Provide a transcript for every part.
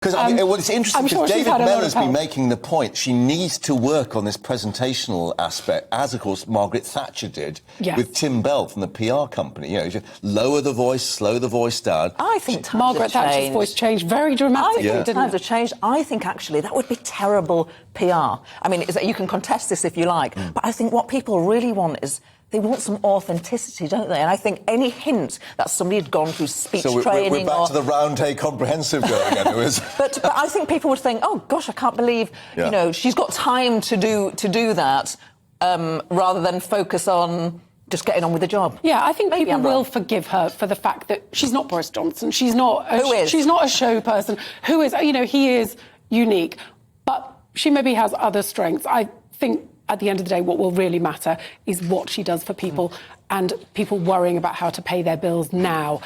Because it's interesting because David Mellor's been making the point she needs to work on this presentational aspect, as of course Margaret Thatcher did with Tim Bell from the PR company. You know, just lower the voice, slow the voice down. I think Margaret Thatcher's voice changed very dramatically. I think times have changed. I think actually that would be terrible PR. I mean, you can contest this if you like, but I think what people really want is they want some authenticity, don't they? And I think any hint that somebody had gone through speech training... we're back to the Roundhay Comprehensive girl again, who is... but I think people would think, oh, gosh, I can't believe, you know, she's got time to do that, rather than focus on just getting on with the job. Yeah, I think people will forgive her for the fact that she's not Boris Johnson. She's not she's not a show person. Who is, you know, he is unique. But she maybe has other strengths. I think... At the end of the day, what will really matter is what she does for people and people worrying about how to pay their bills now.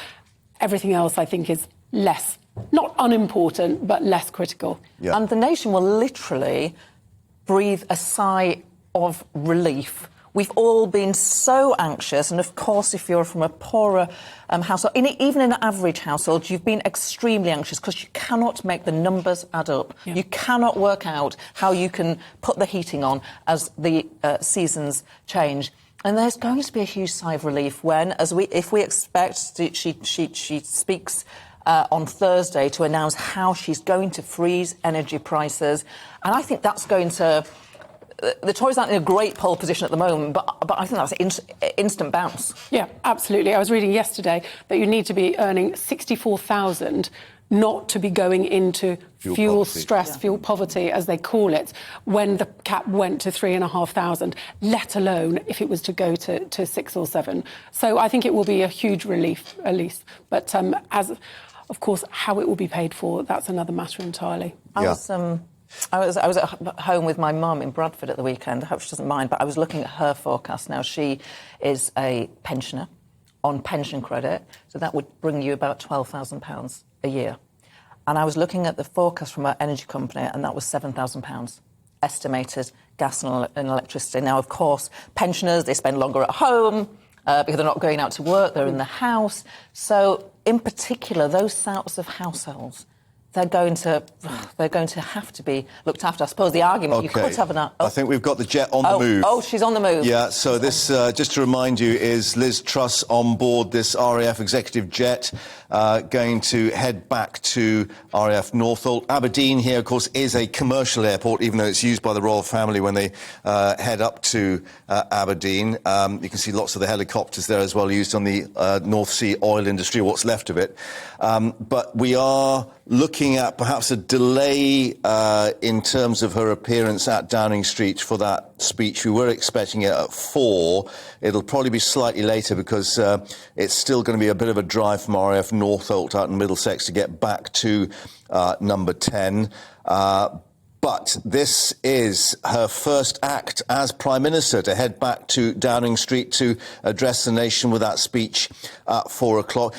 Everything else, I think, is less, not unimportant, but less critical. Yeah. And the nation will literally breathe a sigh of relief. We've all been so anxious, and of course, if you're from a poorer household, even in an average household, you've been extremely anxious because you cannot make the numbers add up. Yeah. You cannot work out how you can put the heating on as the seasons change. And there's going to be a huge sigh of relief when, if we expect she speaks on Thursday to announce how she's going to freeze energy prices, and I think that's going to. The Tories aren't in a great pole position at the moment, but I think that's instant bounce. Yeah, absolutely. I was reading yesterday that you need to be earning 64,000 not to be going into fuel stress, fuel poverty, as they call it, when the cap went to 3,500, let alone if it was to go to 6 or 7. So I think it will be a huge relief, at least. But of course, how it will be paid for, that's another matter entirely. I was at home with my mum in Bradford at the weekend. I hope she doesn't mind, but I was looking at her forecast. Now, she is a pensioner on pension credit, so that would bring you about £12,000 a year. And I was looking at the forecast from our energy company, and that was £7,000 estimated gas and electricity. Now, of course, pensioners, they spend longer at home because they're not going out to work, they're in the house. So, in particular, those sorts of households, they're going to have to be looked after. I suppose the argument you could have I think we've got the jet on the move. Oh, she's on the move. Yeah, so this, just to remind you, is Liz Truss on board this RAF executive jet, going to head back to RAF Northolt. Aberdeen here, of course, is a commercial airport, even though it's used by the royal family when they head up to Aberdeen. You can see lots of the helicopters there as well, used on the North Sea oil industry, what's left of it. But we are looking at perhaps a delay in terms of her appearance at Downing Street for that speech. We were expecting it at 4. It'll probably be slightly later because it's still going to be a bit of a drive from RAF Northolt out in Middlesex to get back to number 10. But this is her first act as Prime Minister, to head back to Downing Street to address the nation with that speech at 4 o'clock.